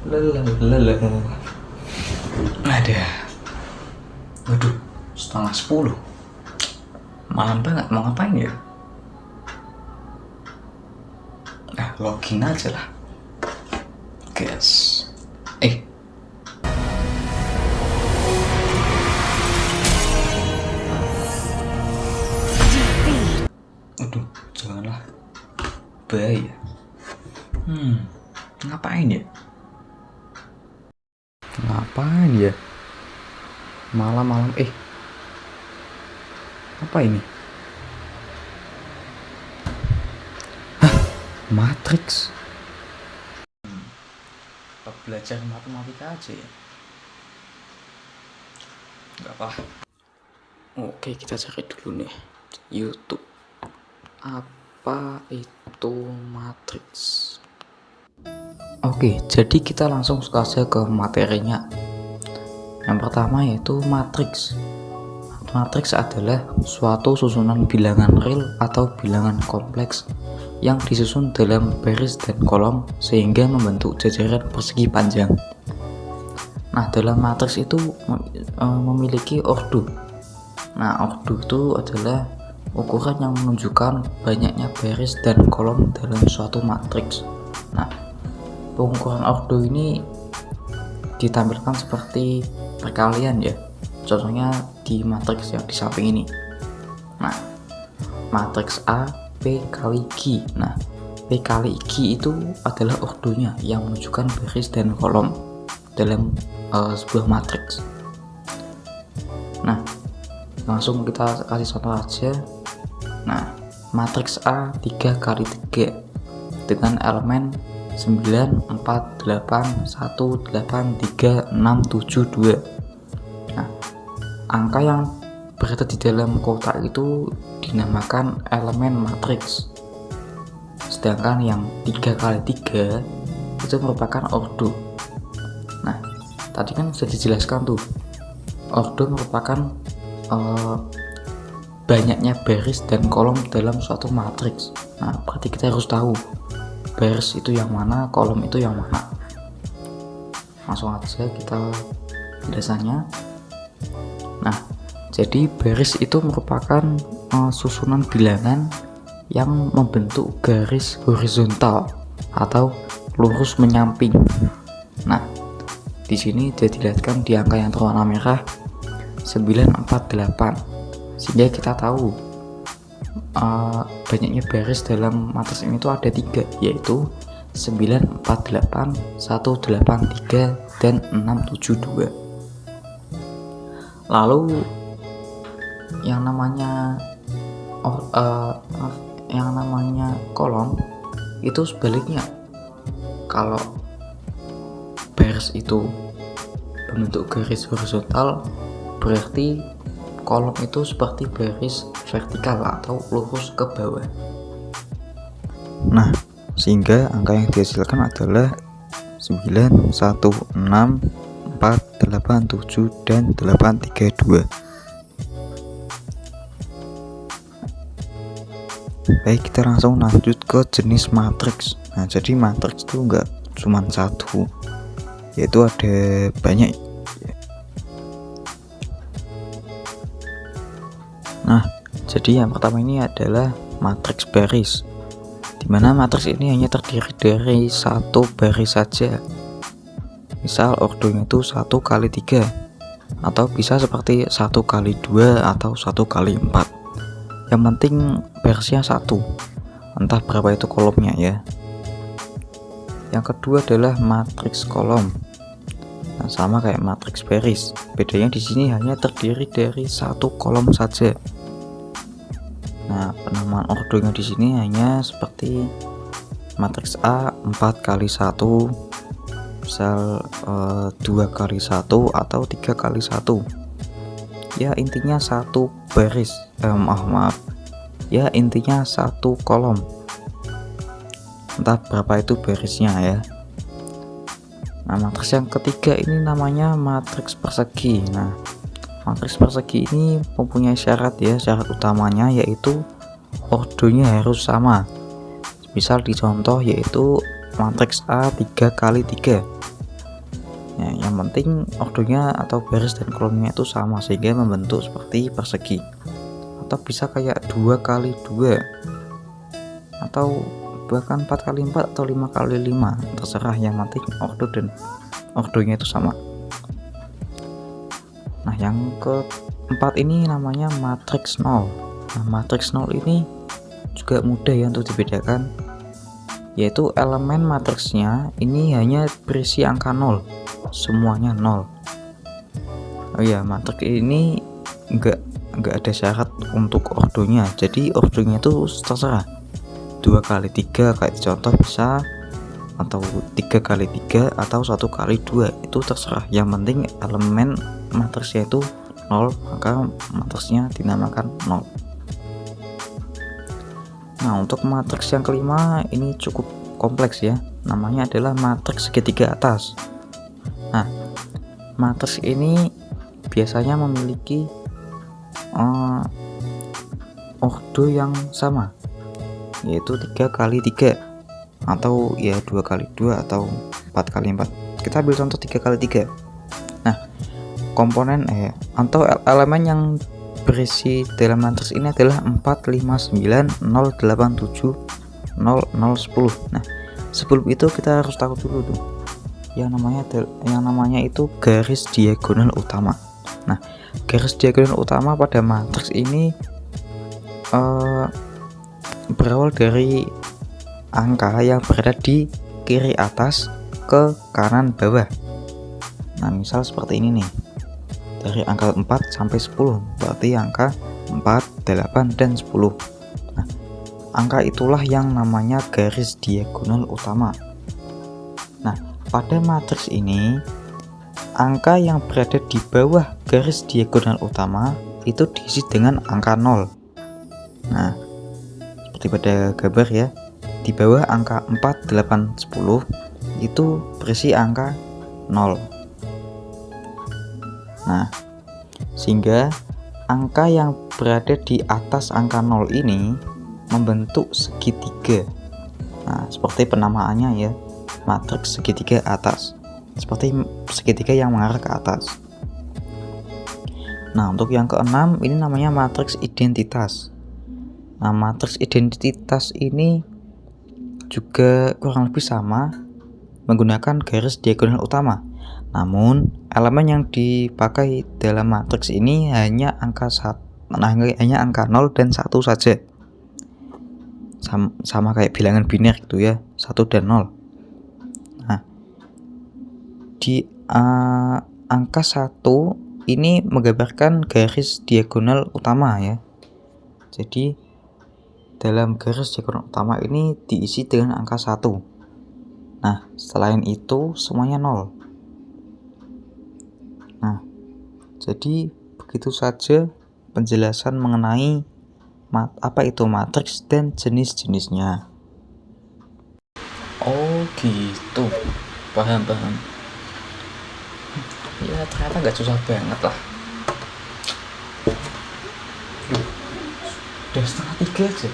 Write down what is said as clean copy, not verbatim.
Lelah. Ada. Waduh, 9:30. Malam banget, mau ngapain ya? Nah, login aja lah. Guys. Aduh, janganlah. Bahaya. Ngapain ya? Ngapain ya? Malam-malam apa ini? Matrix. Belajar matematika aja ya. Enggak apa. Oke, kita cari dulu nih YouTube. Apa itu Matrix? Oke, jadi kita langsung saja ke materinya. Yang pertama yaitu matriks. Matriks adalah suatu susunan bilangan real atau bilangan kompleks yang disusun dalam baris dan kolom sehingga membentuk jajaran persegi panjang. Nah, dalam matriks itu memiliki ordo. Nah, ordo itu adalah ukuran yang menunjukkan banyaknya baris dan kolom dalam suatu matriks. Nah, pengukuran ordo ini ditampilkan seperti perkalian ya. Contohnya di matriks yang di samping ini. Nah, matriks A P kali Q. Nah, P kali Q itu adalah ordonya yang menunjukkan baris dan kolom dalam sebuah matriks. Nah, langsung kita kasih contoh aja. Nah, matriks A 3 kali 3 dengan elemen 9, 4, 8, 1, 8, 3, 6, 7, 2. Nah, angka yang berada di dalam kotak itu dinamakan elemen matriks. Sedangkan yang 3 kali 3 itu merupakan ordo. Nah, tadi kan sudah dijelaskan tuh. Ordo merupakan banyaknya baris dan kolom dalam suatu matriks. Nah, berarti kita harus tahu baris itu yang mana, kolom itu yang mana. Langsung aja kita penjelasannya. Nah, jadi baris itu merupakan susunan bilangan yang membentuk garis horizontal atau lurus menyamping. Nah, di sini dia dilihatkan di angka yang berwarna merah 948, sehingga kita tahu banyaknya baris dalam matriks ini tuh ada 3, yaitu 948, 183, dan 672. Lalu yang namanya kolom itu sebaliknya. Kalau baris itu membentuk garis horizontal, berarti kolom itu seperti baris vertikal atau lurus ke bawah. Nah, sehingga angka yang dihasilkan adalah 9, 1, 6, 4, 8, 7, dan 8, 3, 2. Baik, kita langsung lanjut ke jenis matriks. Nah, jadi matriks itu enggak cuma satu, yaitu ada banyak. Nah, jadi yang pertama ini adalah matriks baris, dimana matriks ini hanya terdiri dari satu baris saja. Misal ordonya itu 1 kali 3, atau bisa seperti 1 kali 2 atau 1 kali 4. Yang penting barisnya 1, entah berapa itu kolomnya ya. Yang kedua adalah matriks kolom. Nah, sama kayak matriks baris, bedanya di sini hanya terdiri dari 1 kolom saja. Nah, penamaan ordonya di sini hanya seperti matriks A 4 kali 1, misal 2 kali 1 atau 3 kali 1. Ya, intinya satu baris. Ya, intinya 1 kolom. Entah berapa itu barisnya ya. Nah, matriks yang ketiga ini namanya matriks persegi. Nah, matriks persegi ini mempunyai syarat ya, syarat utamanya yaitu ordonya harus sama. Misal di contoh yaitu matriks A 3 kali 3. Ya, yang penting ordonya atau baris dan kolomnya itu sama sehingga membentuk seperti persegi, atau bisa kayak 2x2 atau bahkan 4x4 atau 5x5, terserah, yang penting ordo dan ordonya itu sama. Nah, yang keempat ini namanya matriks 0. Nah, matriks 0 ini juga mudah ya untuk dibedakan, yaitu elemen matriksnya ini hanya berisi angka 0, semuanya 0. Oh ya, matriks ini enggak ada syarat untuk ordonya, jadi ordonya itu terserah 2x3 kayak contoh bisa, atau 3x3 atau 1x2, itu terserah, yang penting elemen matriksnya itu 0, maka matriksnya dinamakan 0. Nah, untuk matriks yang kelima ini cukup kompleks ya, namanya adalah matriks segitiga atas. Nah, matriks ini biasanya memiliki ordo yang sama, yaitu 3x3 atau ya 2x2 atau 4x4. Kita ambil contoh 3x3. Nah, komponen atau elemen yang berisi dalam matriks ini adalah 4, 5, 9, 0, 8, 7, 0, 0, 10. Nah, sebelum itu kita harus tahu dulu tuh yang namanya itu garis diagonal utama. Nah, garis diagonal utama pada matriks ini berawal dari angka yang berada di kiri atas ke kanan bawah. Nah, misal seperti ini nih, dari angka 4 sampai 10, berarti angka 4, 8, dan 10. Nah, angka itulah yang namanya garis diagonal utama. Nah, pada matriks ini angka yang berada di bawah garis diagonal utama itu diisi dengan angka 0. Nah, seperti pada gambar ya, di bawah angka 4, 8, 10 itu berisi angka 0. Nah, sehingga angka yang berada di atas angka 0 ini membentuk segitiga. Nah, seperti penamaannya ya, matriks segitiga atas, seperti segitiga yang mengarah ke atas. Nah, untuk yang keenam ini namanya matriks identitas. Nah, matriks identitas ini juga kurang lebih sama, menggunakan garis diagonal utama. Namun, elemen yang dipakai dalam matriks ini hanya angka 0 dan 1 saja. Sama kayak bilangan biner gitu ya, 1 dan 0. Nah, di angka 1 ini menggambarkan garis diagonal utama ya. Jadi, dalam garis diagonal utama ini diisi dengan angka 1. Nah, selain itu semuanya 0. Nah, jadi begitu saja penjelasan mengenai apa itu matriks dan jenis-jenisnya. Oh gitu, paham. Ya ternyata nggak susah banget lah. Udah 2:30 aja.